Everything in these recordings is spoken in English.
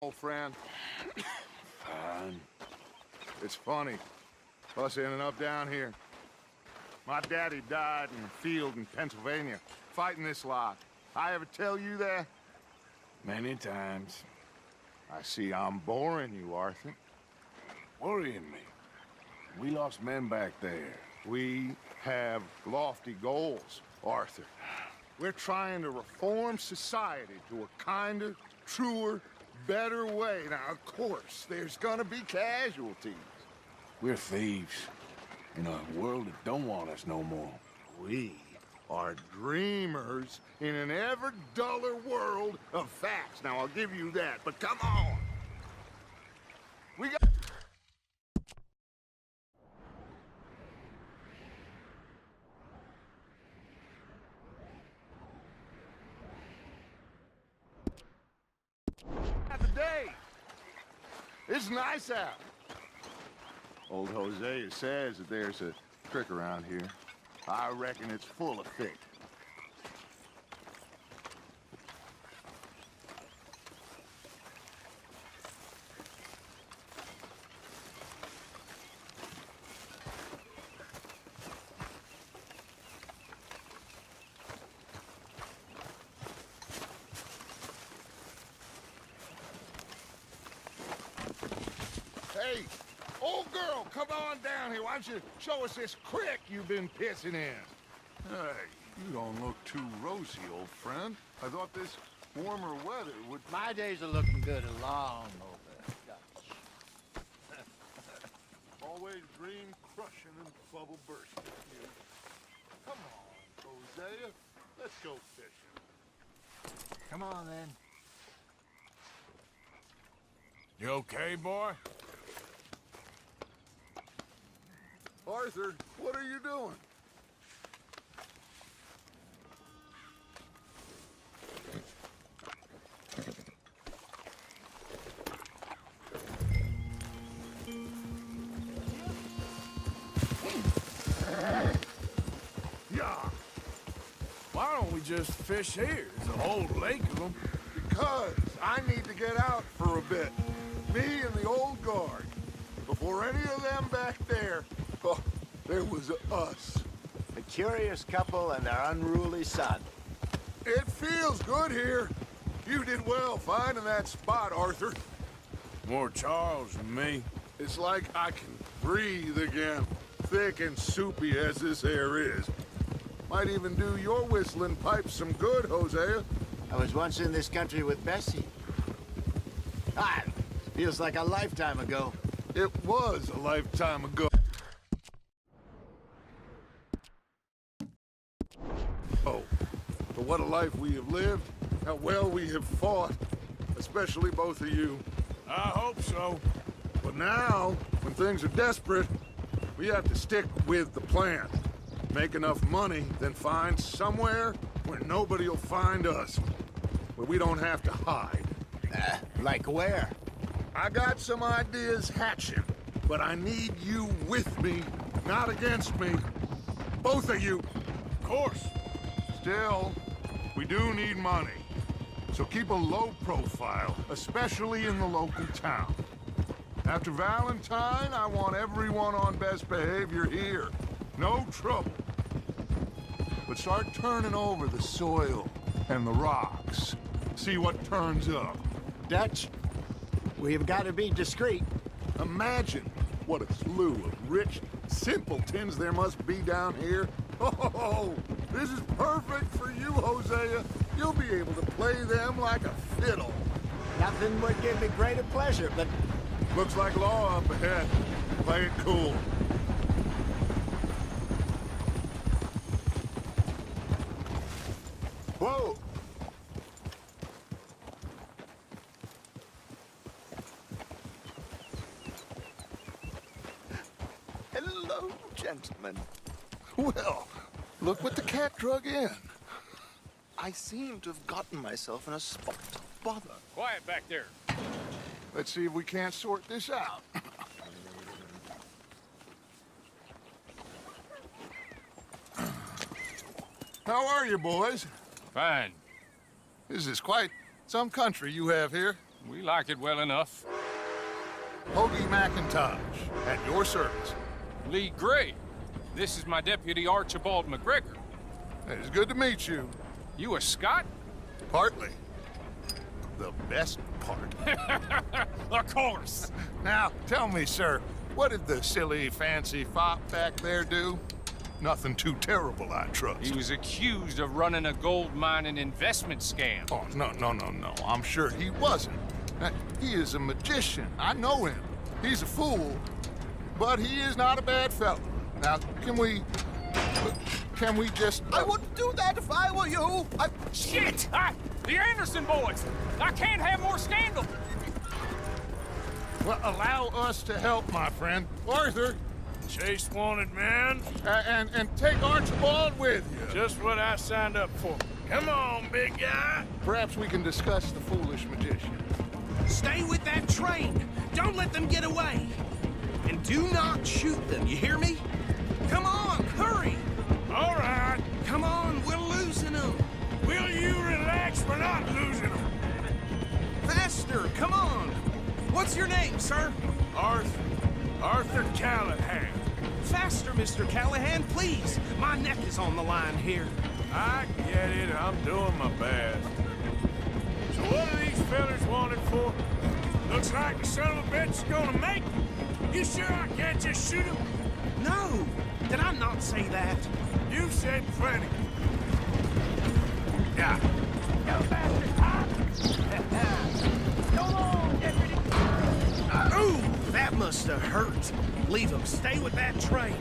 Old friend. Fine. It's funny. Us ending up down here. My daddy died in the field in Pennsylvania, fighting this lot. I ever tell you that? Many times. I see I'm boring you, Arthur. Worrying me. We lost men back there. We have lofty goals, Arthur. We're trying to reform society to a kinder, truer, better way. Now, of course, there's gonna be casualties. We're thieves. In a world that don't want us no more. We are dreamers in an ever duller world of facts. Now, I'll give you that, but come on. We got... the day. It's nice out. Old Hosea says that there's a creek around here. I reckon it's full of fish. Hey, old girl, come on down here. Why don't you show us this creek you've been pissing in? Hey, you don't look too rosy, old friend. I thought this warmer weather would... My days are looking good along over Dutch. Always dream crushing and bubble bursting. You. Come on, Hosea. Let's go fishing. Come on, then. You okay, boy? Arthur, what are you doing? Yeah. Why don't we just fish here? There's a whole lake of them. Because I need to get out for a bit. Me and the old guard. Before any of them back there, oh, there was us. A curious couple and their unruly son. It feels good here. You did well finding that spot, Arthur. More Charles than me. It's like I can breathe again, thick and soupy as this air is. Might even do your whistling pipes some good, Hosea. I was once in this country with Bessie. Ah, feels like a lifetime ago. It was a lifetime ago. Oh, but what a life we have lived, how well we have fought, especially both of you. I hope so. But now, when things are desperate, we have to stick with the plan. Make enough money, then find somewhere where nobody will find us. Where we don't have to hide. Like where? I got some ideas hatching, but I need you with me, not against me. Both of you. Of course. Still, we do need money. So keep a low profile, especially in the local town. After Valentine, I want everyone on best behavior here. No trouble. But start turning over the soil and the rocks. See what turns up. Dutch, we've got to be discreet. Imagine what a slew of rich simpletons there must be down here. Oh, this is perfect for you, Hosea. You'll be able to play them like a fiddle. Nothing would give me greater pleasure, but... Looks like law up ahead. Play it cool. Whoa! Hello, gentlemen. Well, look what the cat drug in. I seem to have gotten myself in a spot to bother. Quiet back there. Let's see if we can't sort this out. How are you, boys? Fine. This is quite some country you have here. We like it well enough. Hoagie McIntosh, at your service. Lee Gray. This is my deputy Archibald McGregor. It's good to meet you. You a Scot? Partly. The best part. Of course. Now, tell me, sir, what did the silly, fancy fop back there do? Nothing too terrible, I trust. He was accused of running a gold mining investment scam. Oh, no. I'm sure he wasn't. He is a magician. I know him. He's a fool, but he is not a bad fellow. Now, can we just... I wouldn't do that if I were you. Shit! The Anderson boys! I can't have more scandal! Well, allow us to help, my friend. Arthur, Chase wanted man. and take Archibald with you. Just what I signed up for. Come on, big guy. Perhaps we can discuss the foolish magician. Stay with that train. Don't let them get away. And do not shoot them, you hear me? Come on, hurry! All right. Come on, we're losing them. Will you relax? We're not losing them. Faster, come on. What's your name, sir? Arthur Callahan. Faster, Mr. Callahan, please. My neck is on the line here. I get it. I'm doing my best. So what are these fellas wanted for? Looks like the son of a bitch is gonna make it. You sure I can't just shoot him? No, did I not say that? You've said plenty. Yeah. Ooh, that must have hurt. Leave him. Stay with that train.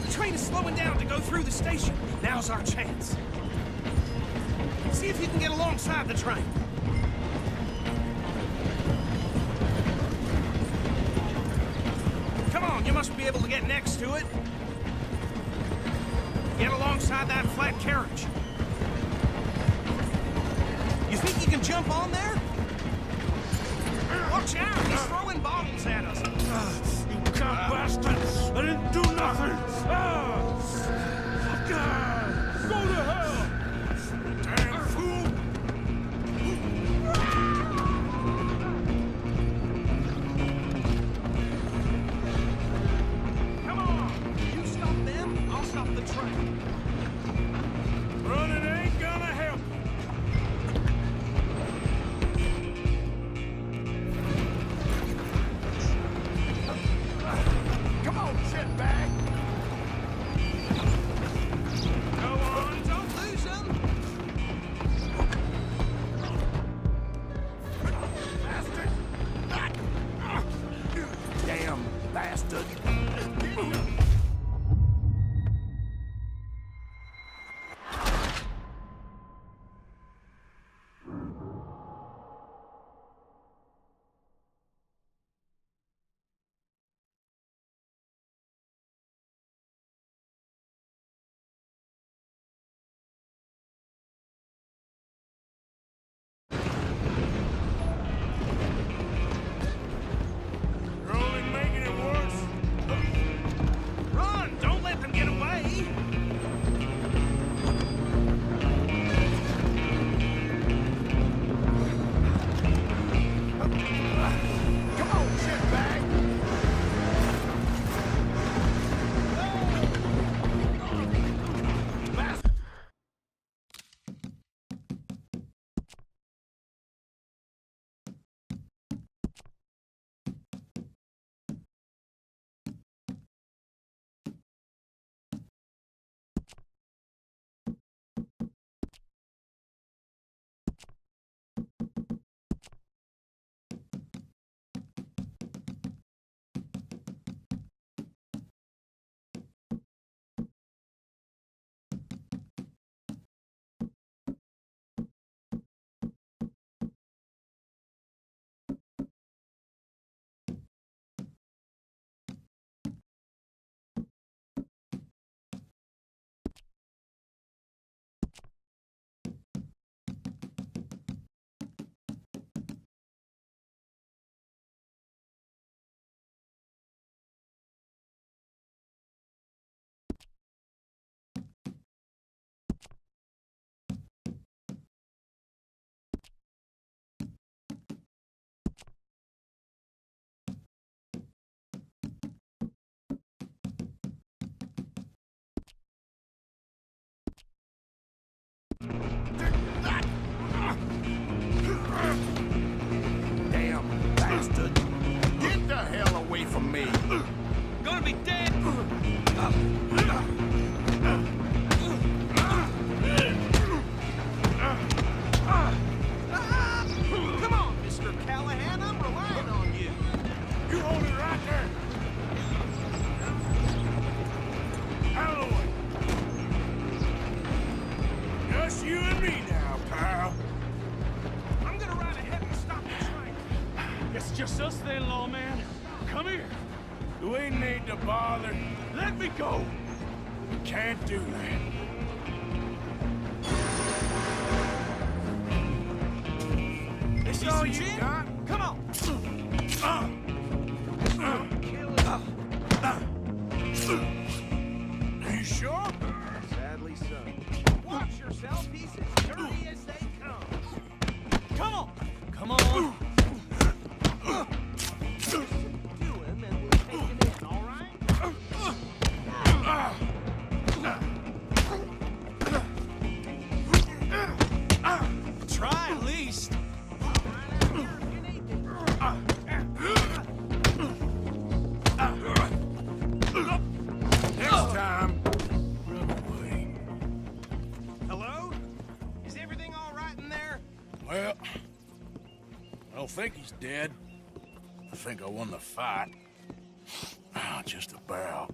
The train is slowing down to go through the station. Now's our chance. See if you can get alongside the train. Come on, you must be able to get next to it. Get alongside that flat carriage. You think you can jump on there? Watch out! He's throwing bottles at us. You cunt bastard! I didn't do nothing! Go to hell! Damn fool! Come on! You stop them, I'll stop the train. Running ain't gonna help. Come on, shitbag! It's just us then, lawman. Come here. We need to bother. Let me go. We can't do that. This all you got? Come on. You sure? Sadly so. Watch yourself, he's as dirty as they come. Come on. Come on. Do him and we'll take him in, all right? Try at least. Next time, run away. Hello? Is everything all right in there? Well, I don't think he's dead. I think I won the fight. Just about.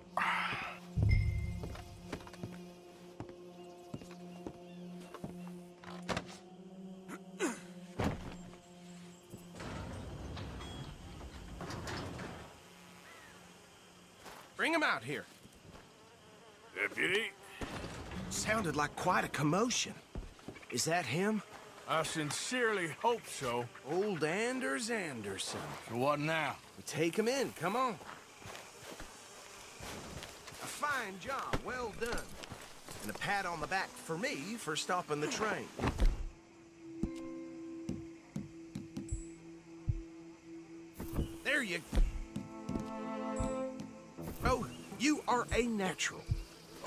Bring him out here. Deputy, Sounded like quite a commotion. Is that him? I sincerely hope so. Old Anders Anderson. So what now? Take him in, come on. A fine job, well done. And a pat on the back for me for stopping the train. There you... Oh, you are a natural.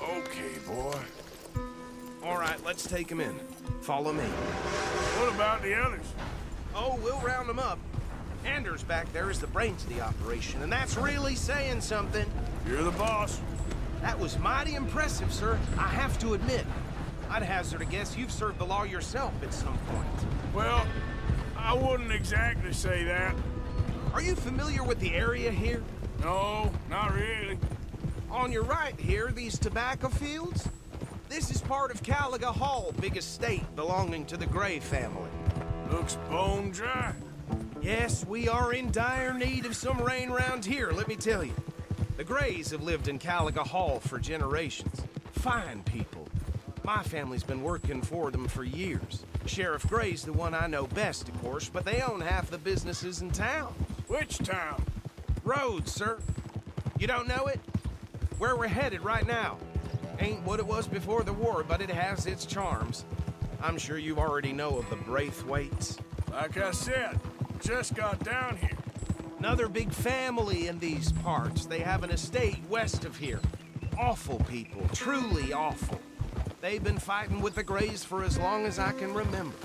Okay, boy. All right, let's take him in. Follow me. What about the others? Oh, we'll round them up. Anders back there is the brains of the operation, and that's really saying something. You're the boss. That was mighty impressive, sir. I have to admit. I'd hazard a guess you've served the law yourself at some point. Well, I wouldn't exactly say that. Are you familiar with the area here? No, not really. On your right here, these tobacco fields? This is part of Caliga Hall, big estate belonging to the Gray family. Looks bone dry. Yes, we are in dire need of some rain round here, let me tell you. The Grays have lived in Caliga Hall for generations. Fine people. My family's been working for them for years. Sheriff Gray's the one I know best, of course, but they own half the businesses in town. Which town? Rhodes, sir. You don't know it? Where we're headed right now. Ain't what it was before the war, but it has its charms. I'm sure you already know of the Braithwaites. Like I said, just got down here. Another big family in these parts. They have an estate west of here. Awful people, truly awful. They've been fighting with the Grays for as long as I can remember.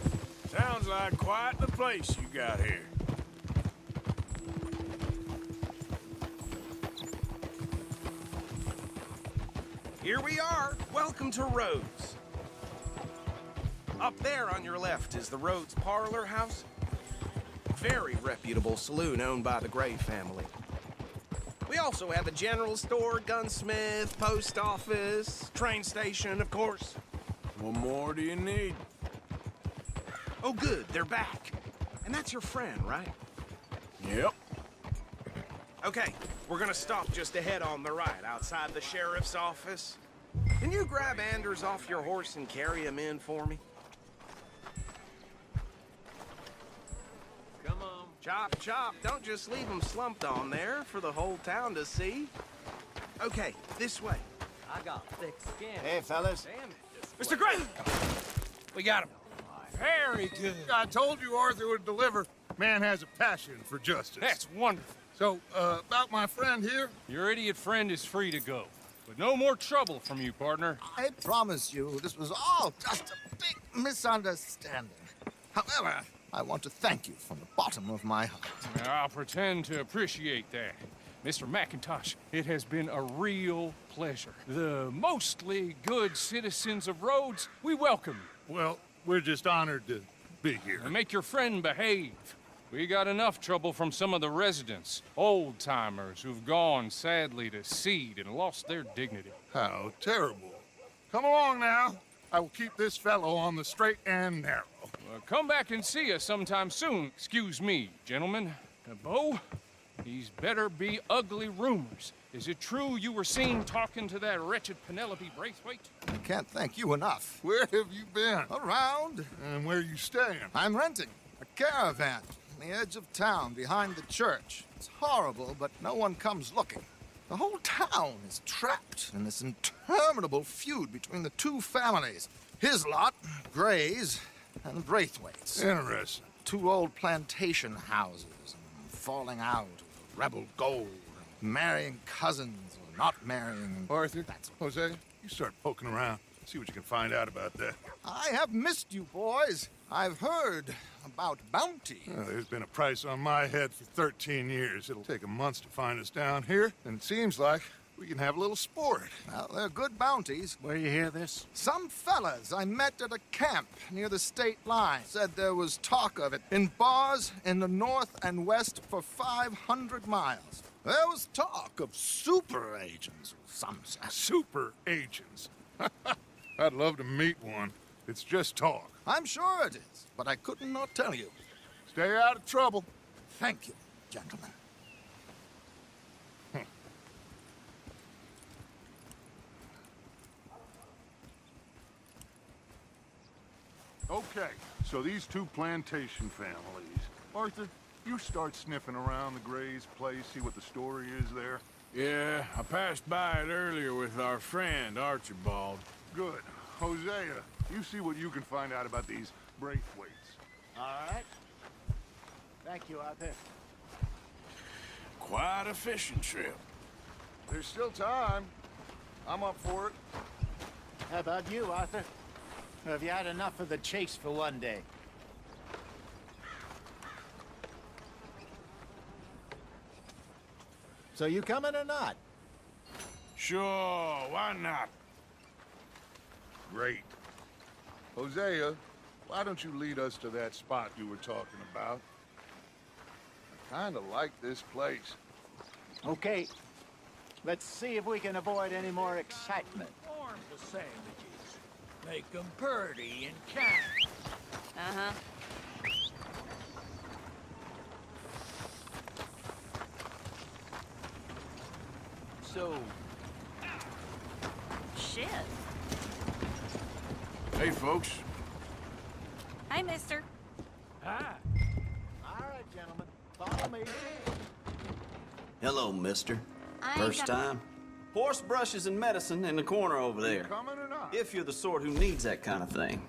Sounds like quite the place you got here. Here we are. Welcome to Rhodes. Up there on your left is the Rhodes Parlor House. Very reputable saloon owned by the Gray family. We also have a general store, gunsmith, post office, train station, of course. What more do you need? Oh, good, they're back. And that's your friend, right? Yep. Okay, we're gonna stop just ahead on the right, outside the sheriff's office. Can you grab Anders off your horse and carry him in for me? Come on. Chop, chop. Don't just leave him slumped on there for the whole town to see. Okay, this way. I got thick skin. Hey, fellas. Damn it. Mr. Gray! We got him. Very good. I told you Arthur would deliver. Man has a passion for justice. That's wonderful. So, about my friend here, Your idiot friend is free to go. But no more trouble from you, partner. I promise you, this was all just a big misunderstanding. However, I want to thank you from the bottom of my heart. I'll pretend to appreciate that. Mr. McIntosh, it has been a real pleasure. The mostly good citizens of Rhodes, we welcome you. well, we're just honored to be here. And make your friend behave. We got enough trouble from some of the residents, old-timers who've gone, sadly, to seed and lost their dignity. How terrible. Come along now. I will keep this fellow on the straight and narrow. Come back and see us sometime soon. Excuse me, gentlemen. Bo, these better be ugly rumors. Is it true you were seen talking to that wretched Penelope Braithwaite? I can't thank you enough. Where have you been? Around. And where you staying? I'm renting a caravan on the edge of town behind the church. It's horrible, but no one comes looking. The whole town is trapped in this interminable feud between the two families. His lot, Gray's, and the Braithwaites. Interesting. Two old plantation houses, falling out of rebel gold, marrying cousins or not marrying. Arthur, Jose, you start poking around. See what you can find out about that. I have missed you, boys. I've heard about bounty. Well, there's been a price on my head for 13 years. It'll take 'em months to find us down here, and it seems like we can have a little sport. Well, they're good bounties. Where you hear this? Some fellas I met at a camp near the state line said there was talk of it in bars in the north and west for 500 miles. There was talk of super agents of some sort. Super agents. I'd love to meet one. It's just talk. I'm sure it is, but I couldn't not tell you. Stay out of trouble. Thank you, gentlemen. Okay, so these two plantation families. Arthur, you start sniffing around the Gray's place, see what the story is there. Yeah, I passed by it earlier with our friend, Archibald. Good. Hosea, you see what you can find out about these Braithwaites. All right. Thank you, Arthur. Quite a fishing trip. There's still time. I'm up for it. How about you, Arthur? Have you had enough of the chase for one day? So you coming or not? Sure, why not? Great. Hosea, why don't you lead us to that spot you were talking about? I kinda like this place. Okay. Let's see if we can avoid any more excitement. Warm the sandwiches. Make them purty and kind. Uh-huh. So, Shit. Hey, folks. Hi, mister. hi. All right, gentlemen. Follow me. Hello, mister. I ain't First got- time? Horse brushes and medicine in the corner over there. Coming or not? If you're the sort who needs that kind of thing.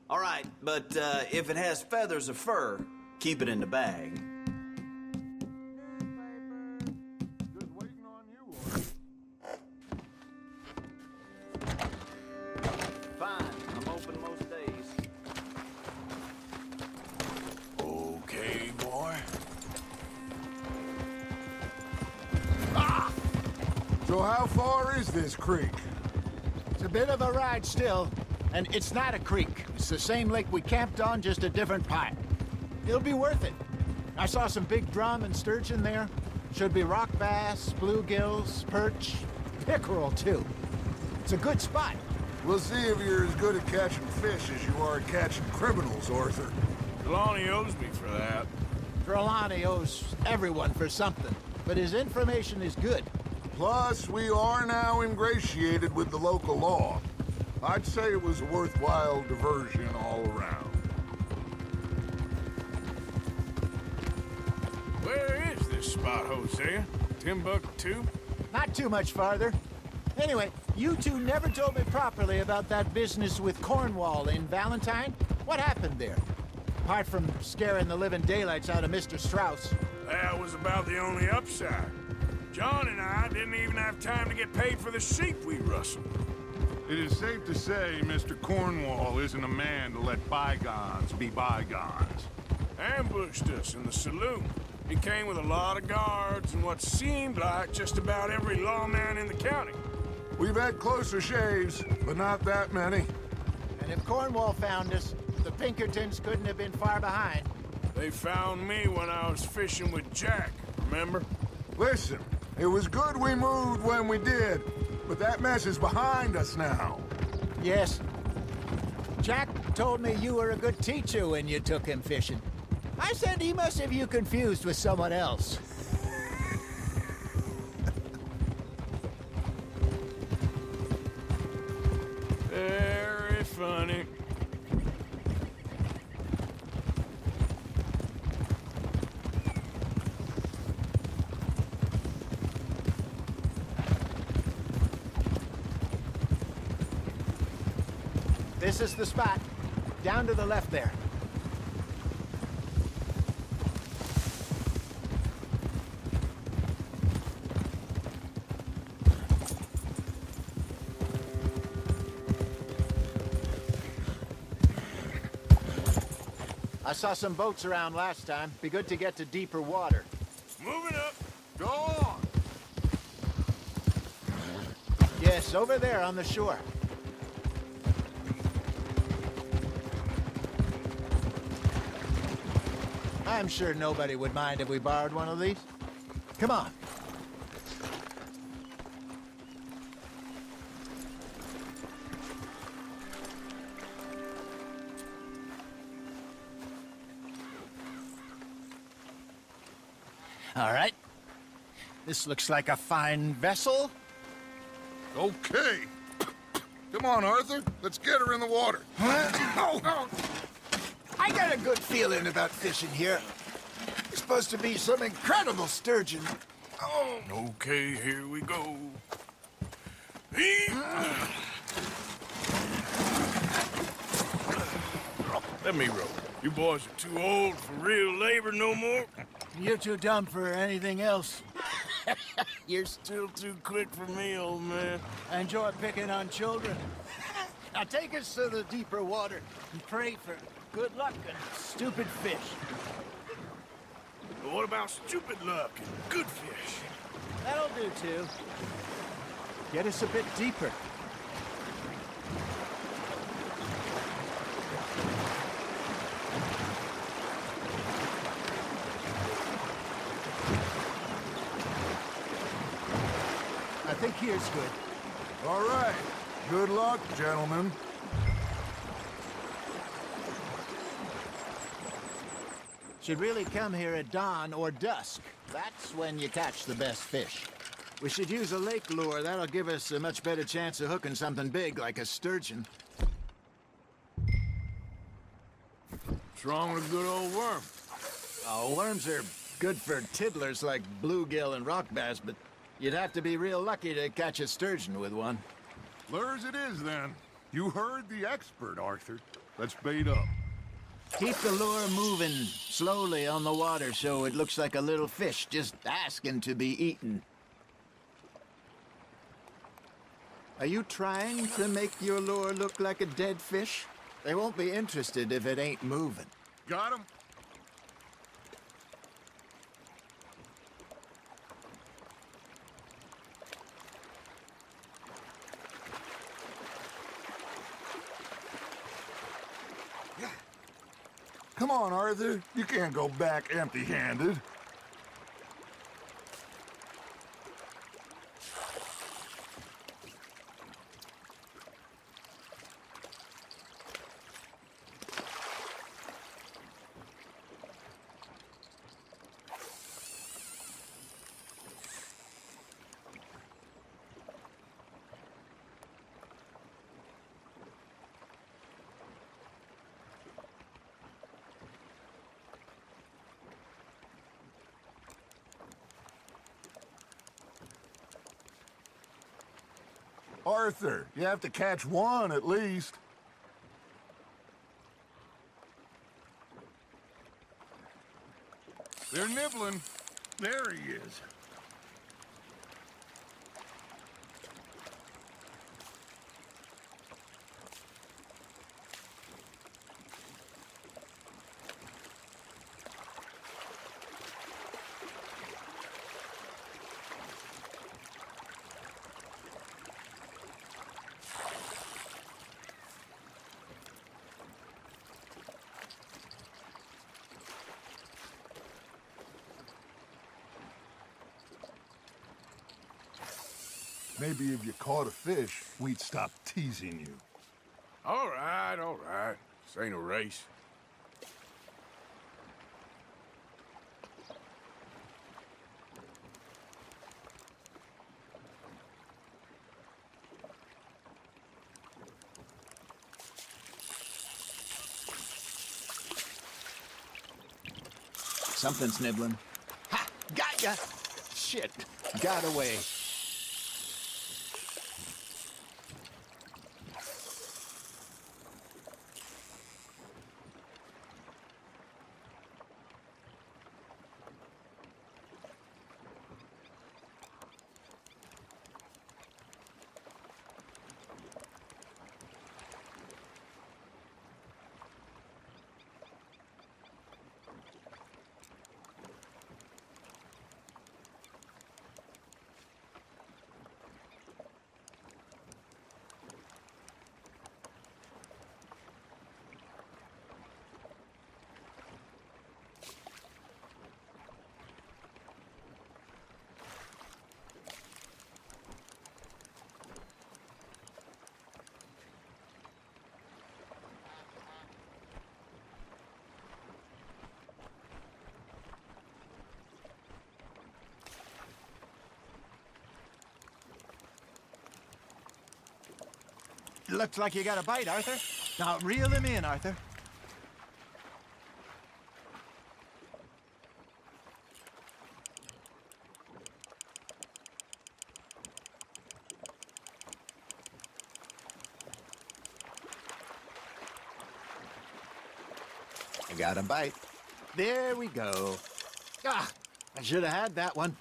All right, but if it has feathers or fur, keep it in the bag. Just waiting on you, Arthur. Fine, I'm open most days. Okay, boy. So how far is this creek? It's a bit of a ride still, and it's not a creek. It's the same lake we camped on, just a different part. It'll be worth it. I saw some big drum and sturgeon there. Should be rock bass, bluegills, perch, pickerel too. It's a good spot. We'll see if you're as good at catching fish as you are at catching criminals, Arthur. Trelawney owes me for that. Trelawney owes everyone for something, but his information is good. Plus, we are now ingratiated with the local law. I'd say it was a worthwhile diversion all around. Where is this spot, Hosea? Timbuktu? Not too much farther. Anyway, you two never told me properly about that business with Cornwall in Valentine. What happened there? Apart from scaring the living daylights out of Mr. Strauss. That was about the only upside. John and I didn't even have time to get paid for the sheep we rustled. It is safe to say Mr. Cornwall isn't a man to let bygones be bygones. Ambushed us in the saloon. He came with a lot of guards and what seemed like just about every lawman in the county. We've had closer shaves, but not that many. And if Cornwall found us, the Pinkertons couldn't have been far behind. They found me when I was fishing with Jack, remember? Listen, it was good we moved when we did, but that mess is behind us now. Yes. Jack told me you were a good teacher when you took him fishing. I said he must have you confused with someone else. Very funny. This is the spot. Down to the left there. I saw some boats around last time. Be good to get to deeper water. Moving up. Go on! Yes, over there on the shore. I'm sure nobody would mind if we borrowed one of these. Come on. All right. This looks like a fine vessel. Okay. Come on, Arthur. Let's get her in the water. Oh. I got a good feeling about fishing here. It's supposed to be some incredible sturgeon. Oh. Okay, here we go. Let me row. You boys are too old for real labor no more. You're too dumb for anything else. You're still too quick for me, old man. I enjoy picking on children. Now take us to the deeper water and pray for good luck and stupid fish. But what about stupid luck and good fish? That'll do, too. Get us a bit deeper. I think here's good. All right. Good luck, gentlemen. Should really come here at dawn or dusk. That's when you catch the best fish. We should use a lake lure. That'll give us a much better chance of hooking something big like a sturgeon. What's wrong with a good old worm? Oh, worms are good for tiddlers like bluegill and rock bass, but you'd have to be real lucky to catch a sturgeon with one. Lures it is, then. You heard the expert, Arthur. Let's bait up. Keep the lure moving slowly on the water so it looks like a little fish just asking to be eaten. Are you trying to make your lure look like a dead fish? They won't be interested if it ain't moving. Got him? Come on, Arthur. You can't go back empty-handed. Arthur, you have to catch one at least. They're nibbling. There he is. Maybe if you caught a fish, we'd stop teasing you. All right, all right. This ain't a race. Something's nibbling. Ha! Got ya! Shit, got away. Looks like you got a bite, Arthur. Now reel him in, Arthur. I got a bite. There we go. Ah, I should have had that one.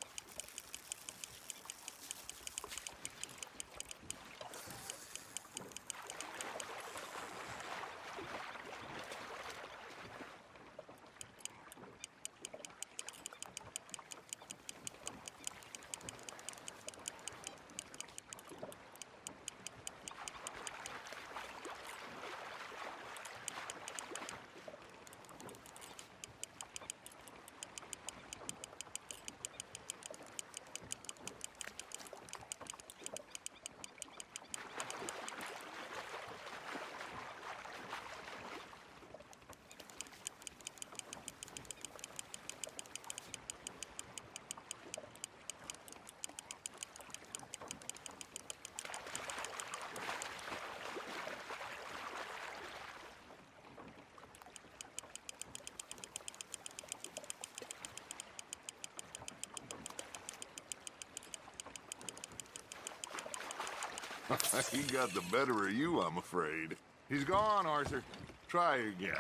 He got the better of you, I'm afraid. He's gone, Arthur. Try again.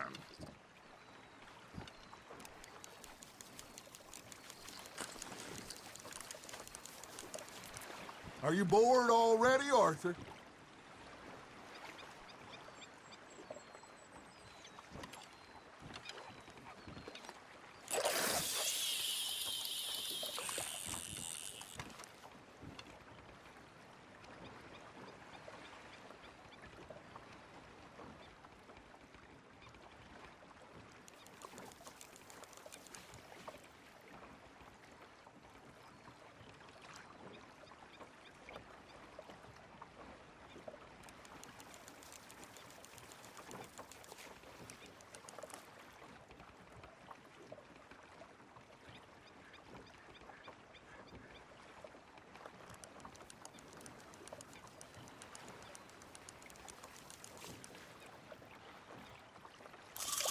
Are you bored already, Arthur?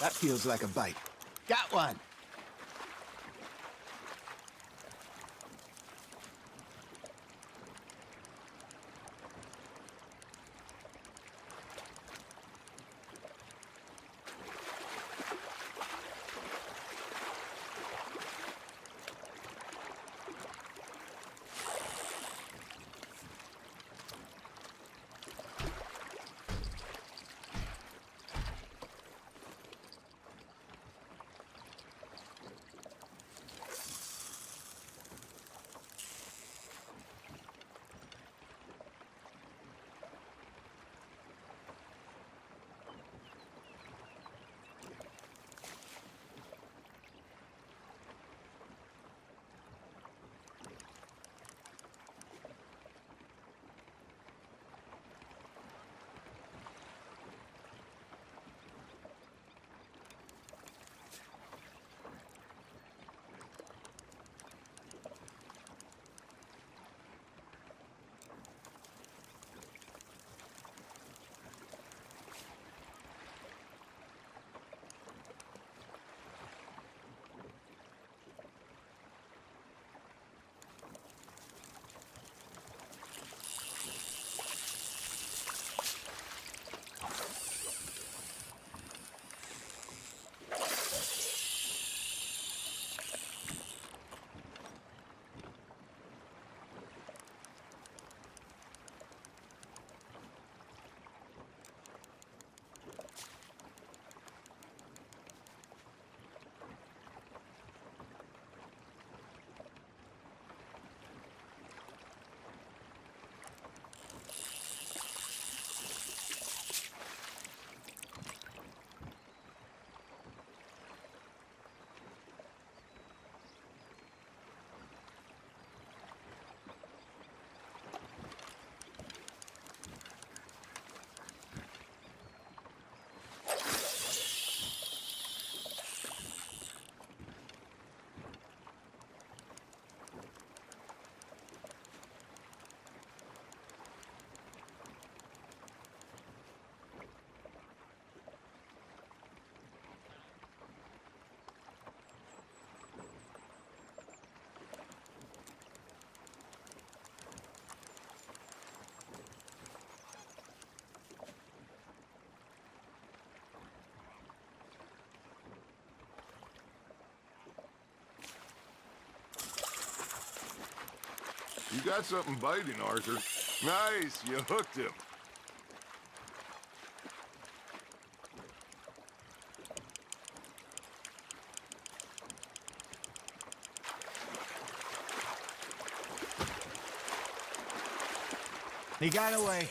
That feels like a bite. Got one. You got something biting, Arthur. Nice, you hooked him. He got away.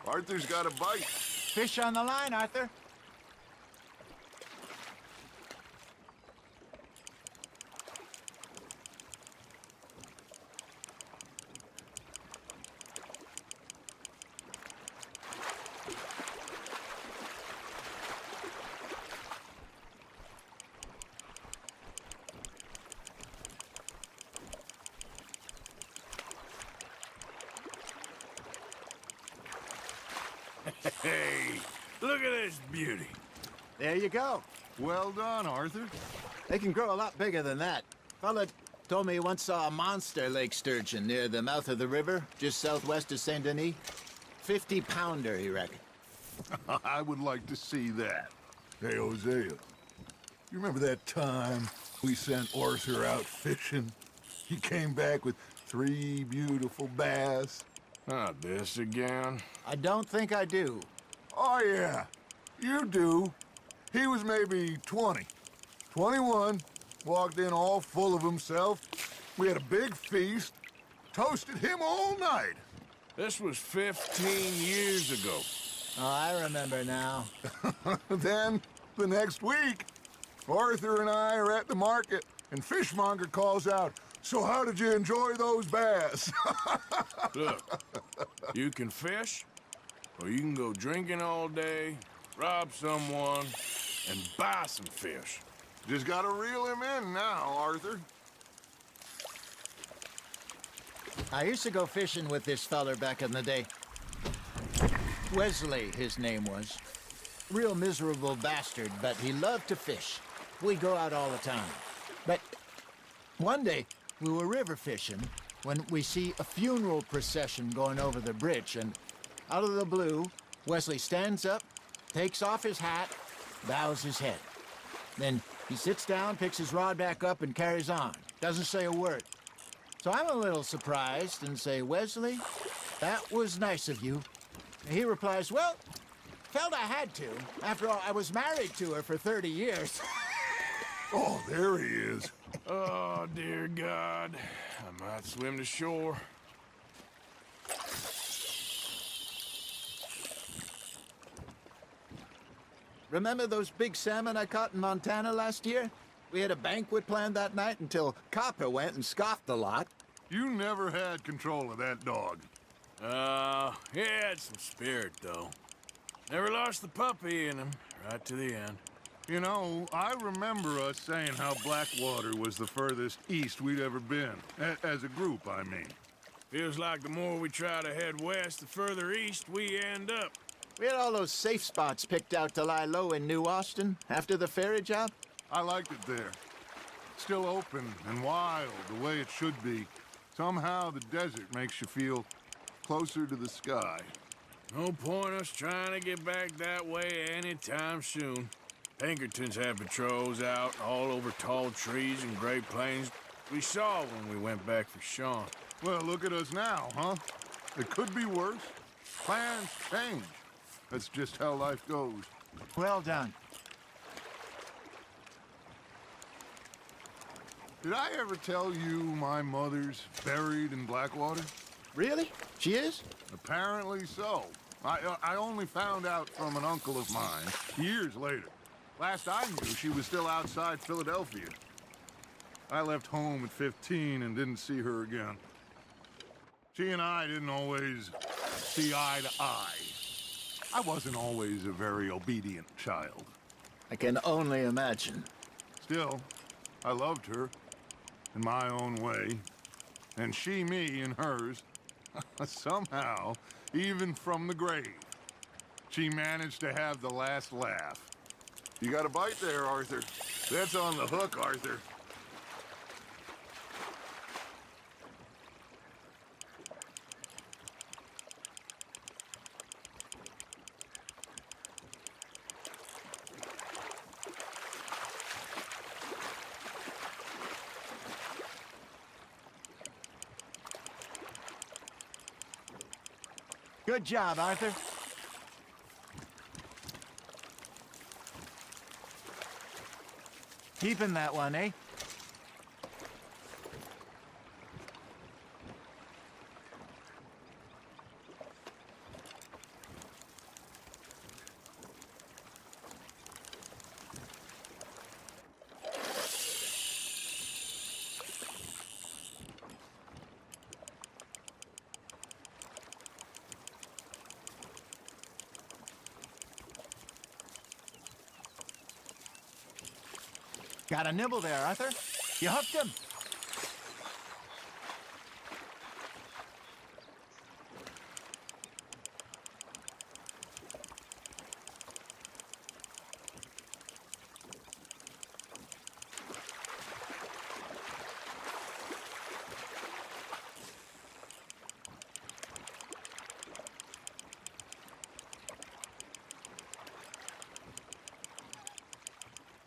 Arthur's got a bite. Fish on the line, Arthur. Hey, look at this beauty. There you go. Well done, Arthur. They can grow a lot bigger than that. Fella told me he once saw a monster lake sturgeon near the mouth of the river, just southwest of Saint Denis. 50-pounder, he reckoned. I would like to see that. Hey, Hosea, you remember that time we sent Arthur out fishing? He came back with 3 beautiful bass. Not this again. I don't think I do. Oh, yeah, you do. He was maybe 20, 21, walked in all full of himself. We had a big feast, toasted him all night. This was 15 years ago. Oh, I remember now. Then, the next week, Arthur and I are at the market, and Fishmonger calls out, "So how did you enjoy those bass?" Look, you can fish, or you can go drinking all day, rob someone, and buy some fish. Just gotta reel him in now, Arthur. I used to go fishing with this feller back in the day. Wesley, his name was. Real miserable bastard, but he loved to fish. We'd go out all the time. But one day, we were river fishing when we see a funeral procession going over the bridge, and out of the blue, Wesley stands up, takes off his hat, bows his head. Then he sits down, picks his rod back up, and carries on. Doesn't say a word. So I'm a little surprised and say, "Wesley, that was nice of you." And he replies, "Well, felt I had to. After all, I was married to her for 30 years. Oh, there he is. Oh, dear God. I might swim to shore. Remember those big salmon I caught in Montana last year? We had a banquet planned that night until Copper went and scoffed the lot. You never had control of that dog. He had some spirit, though. Never lost the puppy in him, right to the end. You know, I remember us saying how Blackwater was the furthest east we'd ever been. As a group, I mean. Feels like the more we try to head west, the further east we end up. We had all those safe spots picked out to lie low in New Austin after the ferry job. I liked it there. Still open and wild, the way it should be. Somehow the desert makes you feel closer to the sky. No point us trying to get back that way anytime soon. Pinkertons had patrols out all over tall trees and Great Plains. We saw when we went back for Sean. Well, look at us now, huh? It could be worse. Plans change. That's just how life goes. Well done. Did I ever tell you my mother's buried in Blackwater? Really? She is? Apparently so. I only found out from an uncle of mine years later. Last I knew, she was still outside Philadelphia. I left home at 15 and didn't see her again. She and I didn't always see eye to eye. I wasn't always a very obedient child. I can only imagine. Still, I loved her in my own way. and she me in hers. Somehow, even from the grave, she managed to have the last laugh. You got a bite there, Arthur. That's on the hook, Arthur. Good job, Arthur. Keeping that one, eh? Got a nibble there, Arthur. You hooked him.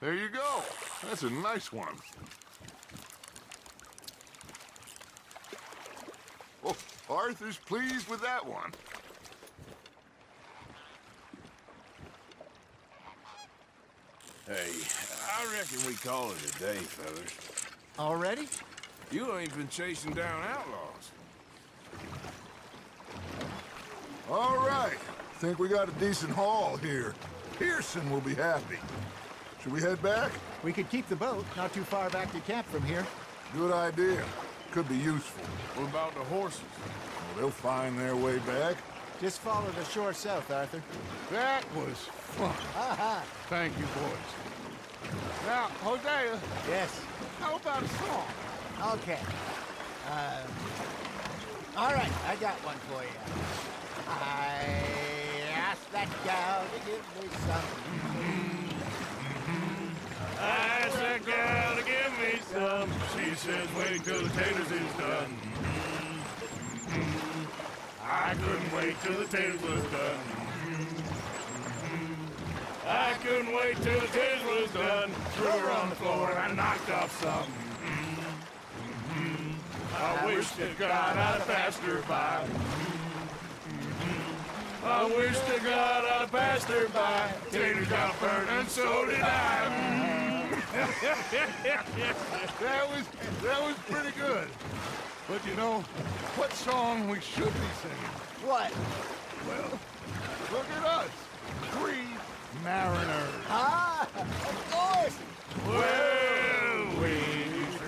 There you go. That's a nice one. Oh, Arthur's pleased with that one. Hey, I reckon we call it a day, fellas. Already? You ain't been chasing down outlaws. All right. Think we got a decent haul here. Pearson will be happy. Should we head back? We could keep the boat not too far back to camp from here. Good idea. Could be useful. What about the horses? Well, they'll find their way back. Just follow the shore south, Arthur. That was fun. Aha! Thank you, boys. Now, Hosea, Yes. how about a song? Okay. All right, I got one for you. I asked that gal to give me some. I asked that gal to give me some. She says, wait till the taters is done. I couldn't wait till the taters was done. I couldn't wait till the taters was done. Threw her on the floor and I knocked off some. I wish to God I'd passed her by. I wish to God I'd passed her by. Taters got burnt and so did I. That was pretty good. But you know, what song we should be singing? What? Well, look at us. 3 mariners. Ah, of course. Well, we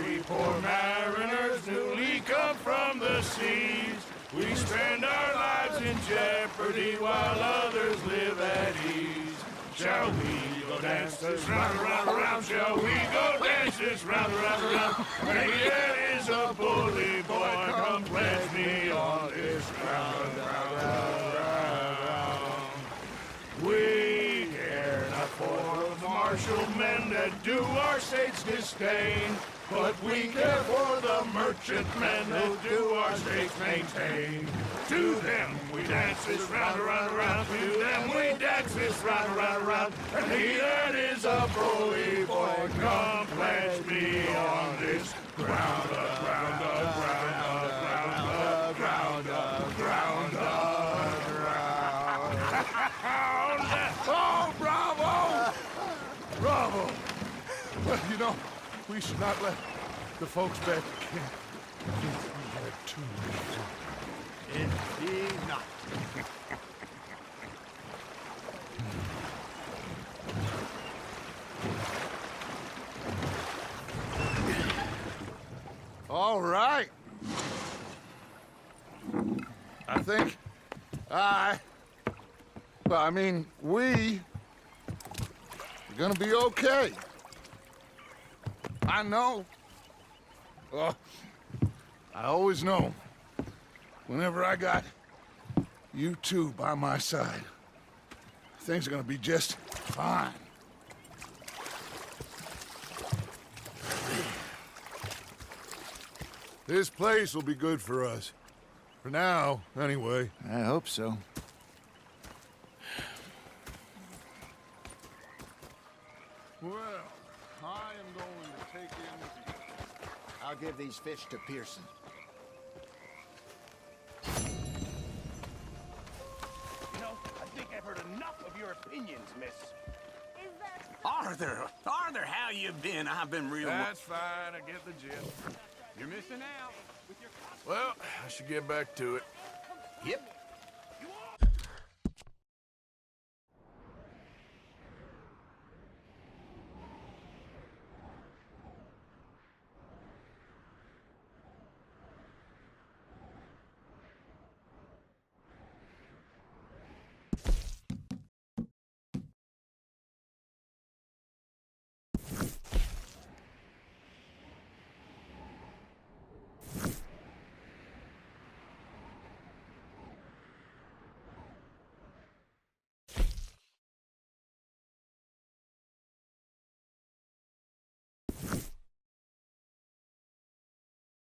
3 poor mariners newly come from the seas. We spend our lives in jeopardy while others live at ease. Shall we go dance this round, round, round? Shall we go dance this round, round, round? Maybe that is a bully boy. Come pledge me on this round, round, round, round. We care not for the martial men that do our state's disdain, but we care for the merchantmen who do our states maintain. To them we dance this round, around, around. To them we dance this round, around, around. And he that is a bully boy, come pledge me on this ground, ground, ground, ground, ground, ground, ground. Oh, bravo! Bravo! Well, you know, we should not let the folks back at camp think we had too much fun. Indeed not. All right. I think we're gonna be okay. I know. I always know, whenever I got you two by my side, things are gonna be just fine. This place will be good for us. For now, anyway. I hope so. Well, I am going to take in... I'll give these fish to Pearson. You know, I think I've heard enough of your opinions, miss. Arthur, how you been? I've been real... That's fine, I get the gist. You're missing out. Well, I should get back to it. Yep,